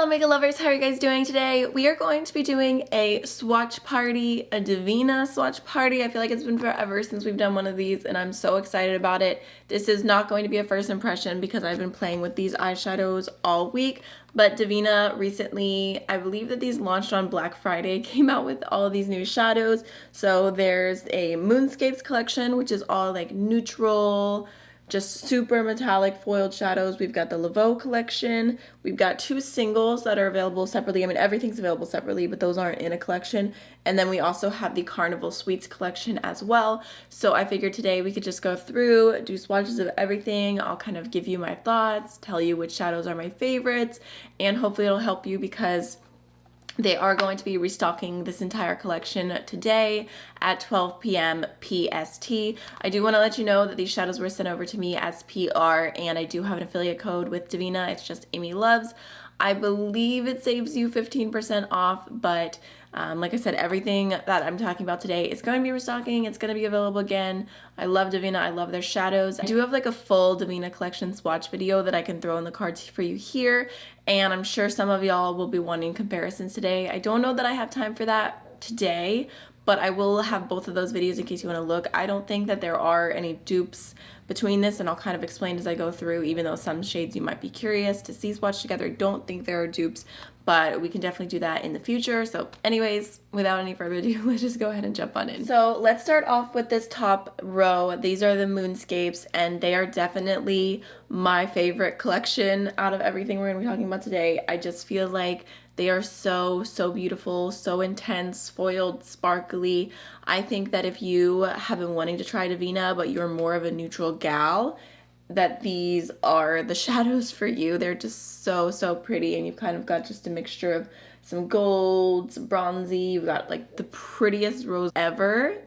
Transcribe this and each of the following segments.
Hello makeup lovers, how are you guys doing today? We are going to be doing a swatch party, a Devinah Swatch party. I feel like it's been forever since we've done one of these and I'm so excited about it. This is not going to be a first impression because I've been playing with these eyeshadows all week, but Devinah recently, I believe that these launched on Black Friday, came out with all of these new shadows. So there's a Moonscapes collection, which is all like neutral, just super metallic foiled shadows. We've got the Laveau collection. We've got two singles that are available separately. I mean, everything's available separately, but those aren't in a collection. And then we also have the Carnival Sweets collection as well. So I figured today we could just go through, do swatches of everything. I'll kind of give you my thoughts, tell you which shadows are my favorites, and hopefully it'll help you because they are going to be restocking this entire collection today at 12 p.m. PST. I do want to let you know that these shadows were sent over to me as PR, and I do have an affiliate code with Devinah. It's just AMYLOVES. I believe it saves you 15% off, but like I said, everything that I'm talking about today is going to be restocking. It's going to be available again. I love Devinah. I love their shadows. I do have like a full Devinah collection swatch video that I can throw in the cards for you here, and I'm sure some of y'all will be wanting comparisons today. I don't know that I have time for that today, but I will have both of those videos in case you want to look. I don't think that there are any dupes between this, and I'll kind of explain as I go through, even though some shades you might be curious to see swatched together. I don't think there are dupes, but we can definitely do that in the future. So anyways, without any further ado, let's just go ahead and jump on in. So let's start off with this top row. These are the Moonscapes, and they are definitely my favorite collection out of everything we're gonna be talking about today. I just feel like they are so beautiful, so intense, foiled, sparkly. I think that if you have been wanting to try Devinah, but you're more of a neutral gal, that these are the shadows for you. They're just so pretty, and you've kind of got just a mixture of some gold, some bronzy. You've got like the prettiest rose ever.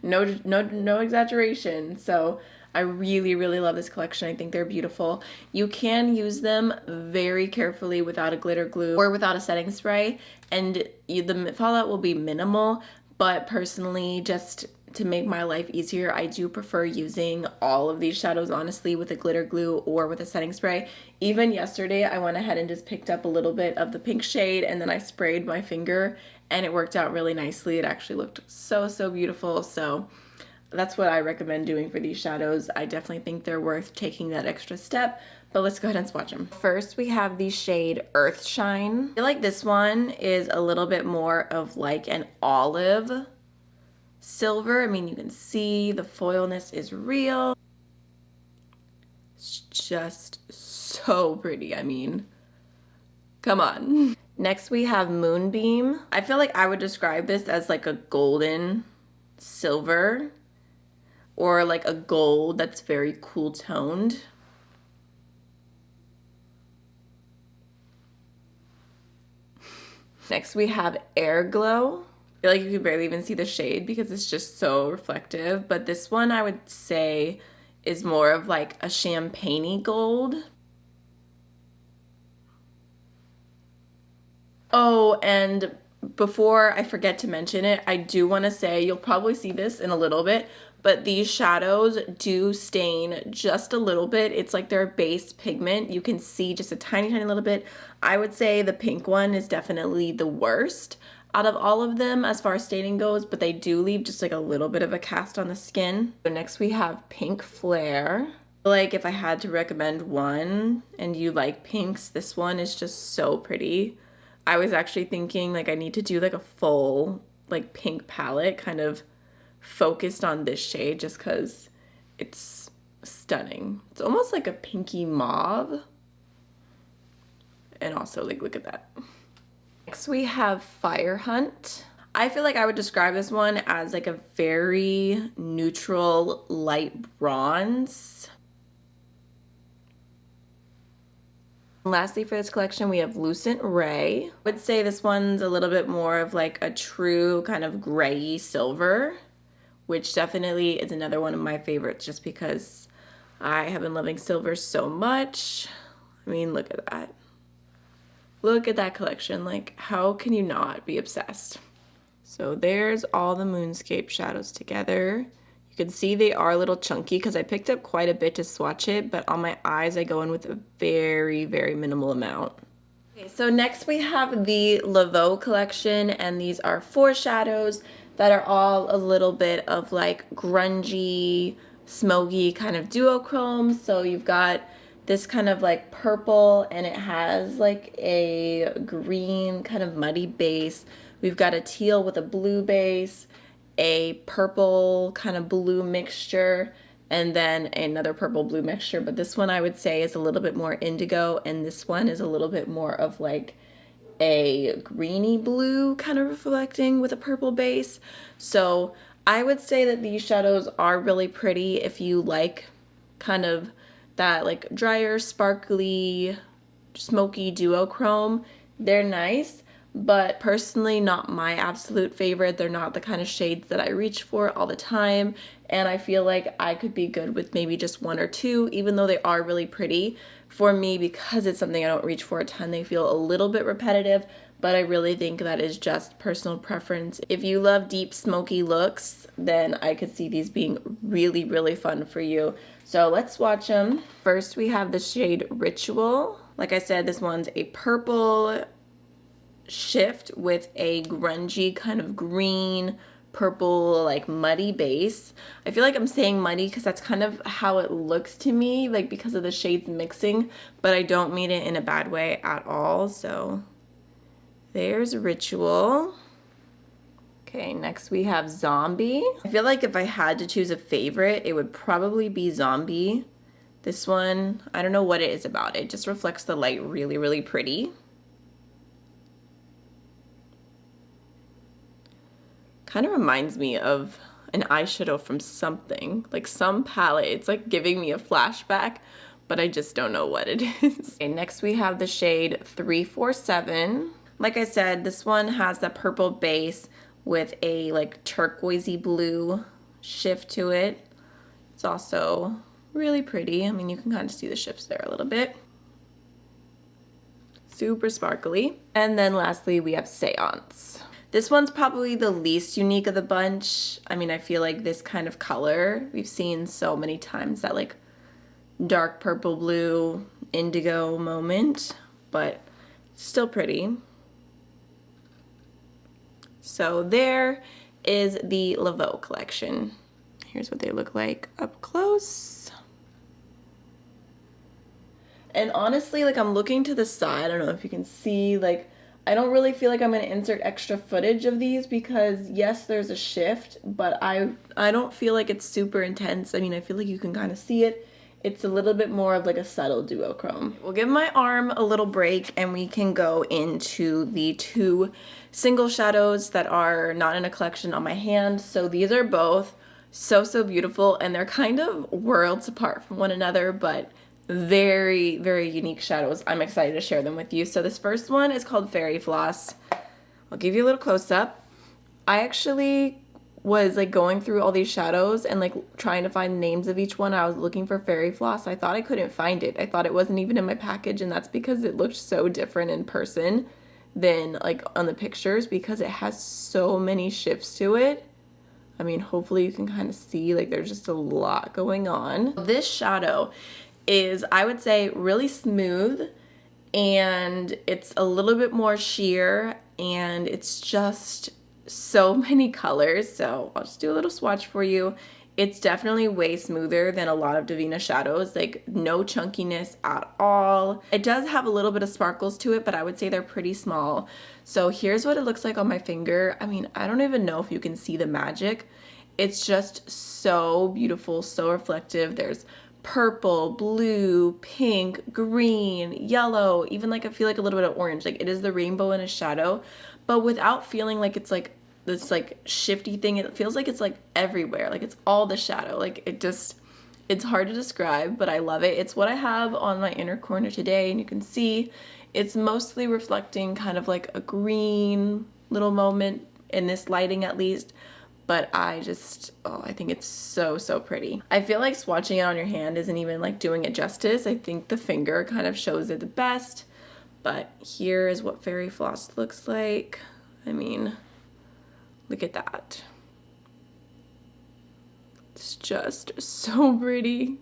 no exaggeration. So I really love this collection. I think they're beautiful. You can use them very carefully without a glitter glue or without a setting spray, and the fallout will be minimal, but personally, just to make my life easier, I do prefer using all of these shadows, honestly, with a glitter glue or with a setting spray. Even yesterday, I went ahead and just picked up a little bit of the pink shade, and then I sprayed my finger, and it worked out really nicely. It actually looked so beautiful. So that's what I recommend doing for these shadows. I definitely think they're worth taking that extra step, but let's go ahead and swatch them. First, we have the shade Earthshine. I feel like this one is a little bit more of like an olive silver. I mean, you can see the foilness is real. It's just so pretty. I mean, come on. Next, we have Moonbeam. I feel like I would describe this as like a golden silver, or like a gold that's very cool toned. Next we have Air Glow. I feel like you can barely even see the shade because it's just so reflective, but this one I would say is more of like a champagne-y gold. Oh, and before I forget to mention it, I do want to say, you'll probably see this in a little bit, but these shadows do stain just a little bit. It's like their base pigment. You can see just a tiny little bit. I would say the pink one is definitely the worst out of all of them as far as staining goes, but they do leave just like a little bit of a cast on the skin. So next we have Pink Flare. Like if I had to recommend one and you like pinks, this one is just so pretty. I was actually thinking like I need to do like a full like pink palette kind of focused on this shade just because it's stunning. It's almost like a pinky mauve. And also like look at that. Next we have Fire Hunt. I feel like I would describe this one as like a very neutral light bronze. Lastly for this collection, we have Lucent Ray. I would say this one's a little bit more of like a true kind of gray silver, which definitely is another one of my favorites just because I have been loving silver so much. I mean, look at that. Look at that collection. Like, how can you not be obsessed? So there's all the Moonscape shadows together. You can see they are a little chunky because I picked up quite a bit to swatch it, but on my eyes I go in with a very minimal amount. Okay, so next we have the Laveau collection, and these are 4 shadows that are all a little bit of like grungy, smoky kind of duochrome. So you've got this kind of like purple, and it has like a green kind of muddy base. We've got a teal with a blue base, a purple kind of blue mixture, and then another purple blue mixture. But this one I would say is a little bit more indigo, and this one is a little bit more of like a greeny blue kind of reflecting with a purple base. So I would say that these shadows are really pretty if you like kind of that like drier, sparkly, smoky duochrome. They're nice, but personally not my absolute favorite. They're not the kind of shades that I reach for all the time, and I feel like I could be good with maybe just 1 or 2, even though they are really pretty. For me, because it's something I don't reach for a ton, they feel a little bit repetitive, but I really think that is just personal preference. If you love deep smoky looks, then I could see these being really, really fun for you. So let's swatch them. First, we have the shade Ritual. Like I said, this one's a purple shift with a grungy kind of green, purple, like muddy base. I feel like I'm saying muddy because that's kind of how it looks to me, like because of the shades mixing, but I don't mean it in a bad way at all. So there's Ritual. Okay, next we have Zombie. I feel like if I had to choose a favorite, it would probably be Zombie. This one, I don't know what it is about it. It just reflects the light really, really pretty. Kind of reminds me of an eyeshadow from something, like some palette. It's like giving me a flashback, but I just don't know what it is. Okay, next we have the shade 347. Like I said, this one has that purple base with a like turquoisey blue shift to it. It's also really pretty. I mean, you can kind of see the shifts there a little bit. Super sparkly. And then lastly, we have Seance. This one's probably the least unique of the bunch. I mean, I feel like this kind of color we've seen so many times, that like dark purple blue indigo moment, but still pretty. So there is the Laveau collection. Here's what they look like up close. And honestly, like I'm looking to the side, I don't know if you can see, like I don't really feel like I'm gonna insert extra footage of these because yes, there's a shift, but I don't feel like it's super intense. I mean, I feel like you can kind of see it. It's a little bit more of like a subtle duochrome. We'll give my arm a little break and we can go into the 2 single shadows that are not in a collection on my hand. So these are both so beautiful, and they're kind of worlds apart from one another, but very, very unique shadows. I'm excited to share them with you. So this first one is called Fairy Floss. I'll give you a little close-up. I actually was like going through all these shadows and like trying to find the names of each one. I was looking for Fairy Floss. I thought I couldn't find it. I thought it wasn't even in my package, and that's because it looked so different in person than like on the pictures, because it has so many shifts to it. I mean, hopefully you can kind of see, like there's just a lot going on. This shadow is, I would say, really smooth, and it's a little bit more sheer, and it's just so many colors. So I'll just do a little swatch for you. It's definitely way smoother than a lot of Devinah shadows, like no chunkiness at all. It does have a little bit of sparkles to it, but I would say they're pretty small. So here's what it looks like on my finger. I mean, I don't even know if you can see the magic. It's just so beautiful, so reflective. There's purple, blue, pink, green, yellow, even like I feel like a little bit of orange. Like it is the rainbow in a shadow, but without feeling like it's like this like shifty thing. It feels like it's like everywhere, like it's all the shadow. Like it's hard to describe, but I love it. It's what I have on my inner corner today, and you can see it's mostly reflecting kind of like a green little moment in this lighting at least, but I think it's so pretty. I feel like swatching it on your hand isn't even like doing it justice. I think the finger kind of shows it the best, but here is what Fairy Floss looks like. I mean, look at that. It's just so pretty.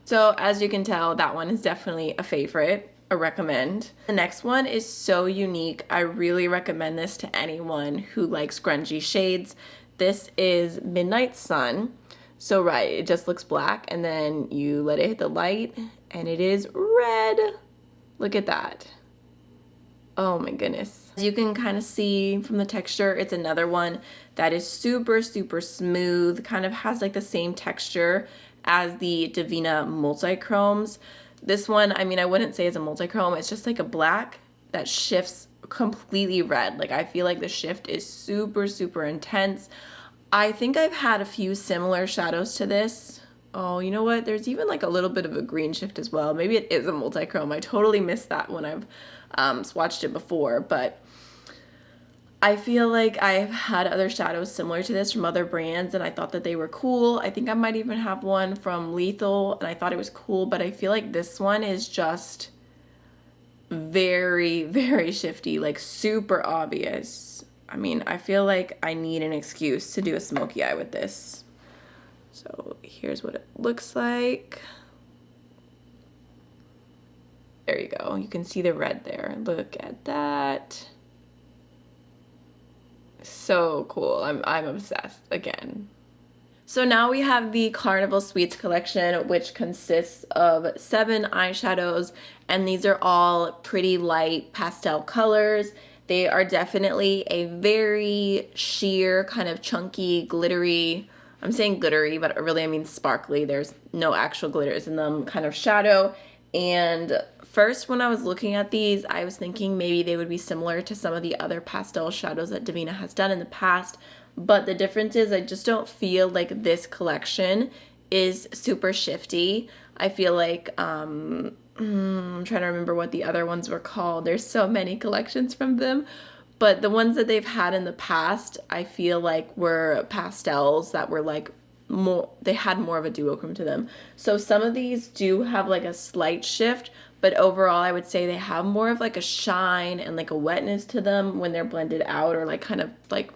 So as you can tell, that one is definitely a favorite. a recommend. The next one is so unique. I really recommend this to anyone who likes grungy shades. This is Midnight Sun. So right, it just looks black and then you let it hit the light and it is red. Look at that. Oh my goodness. As you can kind of see from the texture, it's another one that is super, super smooth, kind of has like the same texture as the Devinah multi-chromes. This one, I mean, I wouldn't say it's a multi-chrome, it's just like a black that shifts completely red. Like I feel like the shift is super, super intense. I think I've had a few similar shadows to this. Oh, you know what? There's even like a little bit of a green shift as well. Maybe it is a multi-chrome. I totally missed that when I've swatched it before, but I feel like I've had other shadows similar to this from other brands and I thought that they were cool. I think I might even have one from Lethal and I thought it was cool, but I feel like this one is just very, very shifty, like super obvious. I mean, I feel like I need an excuse to do a smoky eye with this. So here's what it looks like. There you go. You can see the red there. Look at that. So cool. I'm obsessed again. So now we have the Carnival Sweets collection, which consists of 7 eyeshadows, and these are all pretty light pastel colors. They are definitely a very sheer, kind of chunky, glittery, I'm saying glittery, but really I mean sparkly. There's no actual glitters in them, kind of shadow. And first when I was looking at these, I was thinking maybe they would be similar to some of the other pastel shadows that Devinah has done in the past. But the difference is I just don't feel like this collection is super shifty. I feel like, I'm trying to remember what the other ones were called. There's so many collections from them. But the ones that they've had in the past, I feel like were pastels that were like more, they had more of a duochrome to them. So some of these do have like a slight shift, but overall I would say they have more of like a shine and like a wetness to them when they're blended out or like kind of like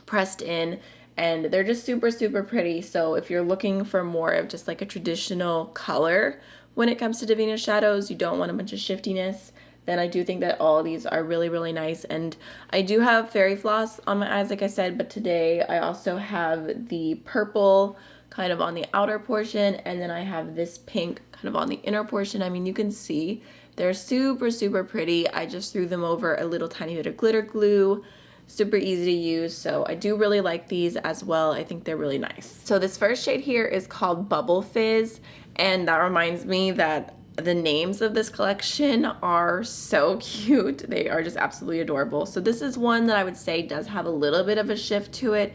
pressed in, and they're just super, super pretty. So if you're looking for more of just like a traditional color when it comes to Devinah shadows, you don't want a bunch of shiftiness, then I do think that all of these are really, really nice. And I do have fairy floss on my eyes, like I said, but today I also have the purple kind of on the outer portion, and then I have this pink kind of on the inner portion. I mean, you can see they're super, super pretty. I just threw them over a little tiny bit of glitter glue. Super easy to use, so I do really like these as well. I think they're really nice. So this first shade here is called Bubble Fizz, and that reminds me that the names of this collection are so cute. They are just absolutely adorable. So this is one that I would say does have a little bit of a shift to it.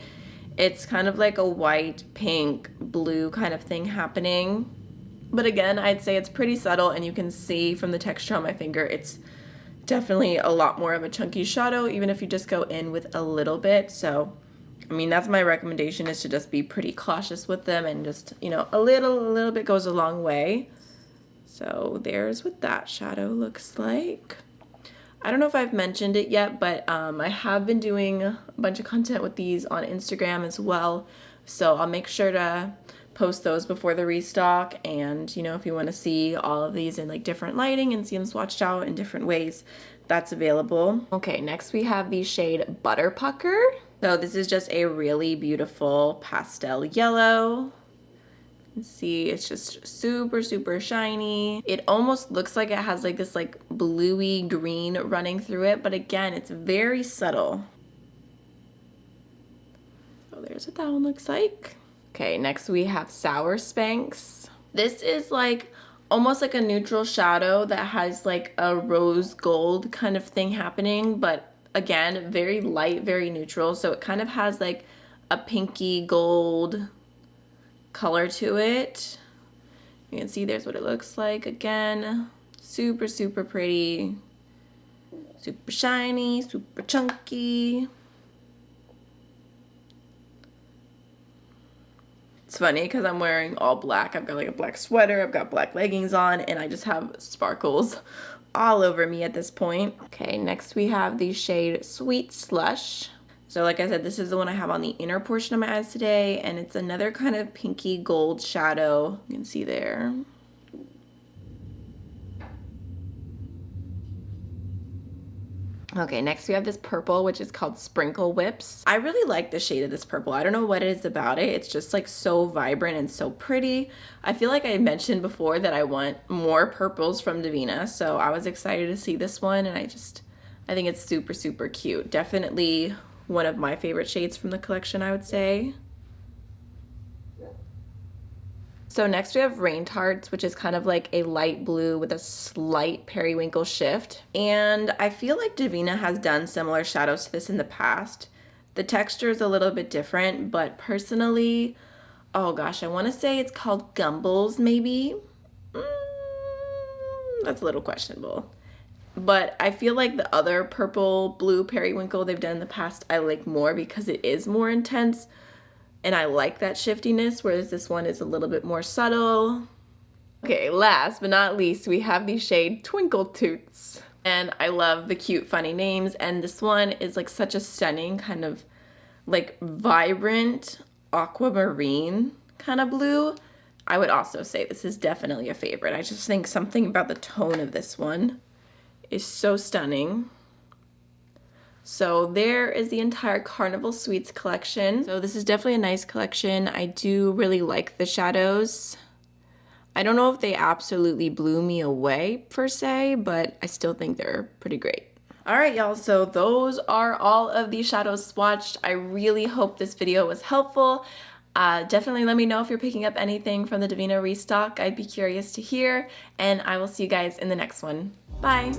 It's kind of like a white, pink, blue kind of thing happening. But again, I'd say it's pretty subtle, and you can see from the texture on my finger, it's definitely a lot more of a chunky shadow, even if you just go in with a little bit. So I mean, that's my recommendation, is to just be pretty cautious with them, and just, you know, a little bit goes a long way. So there's what that shadow looks like. I don't know if I've mentioned it yet, but I have been doing a bunch of content with these on Instagram as well, so I'll make sure to post those before the restock. And you know, if you want to see all of these in like different lighting and see them swatched out in different ways, that's available. Okay, next we have the shade Butter Pucker. So this is just a really beautiful pastel yellow. You can see it's just super, super shiny. It almost looks like it has like this like bluey green running through it, but again, it's very subtle. So there's what that one looks like. Okay, next we have Sour Spanks. This is like almost like a neutral shadow that has like a rose gold kind of thing happening, but again, very light, very neutral. So it kind of has like a pinky gold color to it. You can see there's what it looks like. Again, super, super pretty, super shiny, super chunky. It's funny because I'm wearing all black. I've got like a black sweater, I've got black leggings on, and I just have sparkles all over me at this point. Okay, next we have the shade Sweet Slush. So like I said, this is the one I have on the inner portion of my eyes today, and it's another kind of pinky gold shadow. You can see there. Okay, next we have this purple, which is called Sprinkle Whips. I really like the shade of this purple. I don't know what it is about it. It's just like so vibrant and so pretty. I feel like I mentioned before that I want more purples from Devinah, so I was excited to see this one, and I think it's super, super cute. Definitely one of my favorite shades from the collection, I would say. So next we have Rain Tarts, which is kind of like a light blue with a slight periwinkle shift. And I feel like Devinah has done similar shadows to this in the past. The texture is a little bit different, but personally, oh gosh, I want to say it's called Gumbles maybe. That's a little questionable. But I feel like the other purple blue periwinkle they've done in the past I like more because it is more intense. And I like that shiftiness, whereas this one is a little bit more subtle. Okay, last but not least, we have the shade Twinkle Toots. And I love the cute, funny names. And this one is like such a stunning kind of like vibrant aquamarine kind of blue. I would also say this is definitely a favorite. I just think something about the tone of this one is so stunning. So there is the entire Carnival Suites collection. So this is definitely a nice collection. I do really like the shadows. I don't know if they absolutely blew me away per se, but I still think they're pretty great. All right, y'all, so those are all of the shadows swatched. I really hope this video was helpful. Definitely let me know if you're picking up anything from the Devinah restock. I'd be curious to hear, and I will see you guys in the next one. Bye.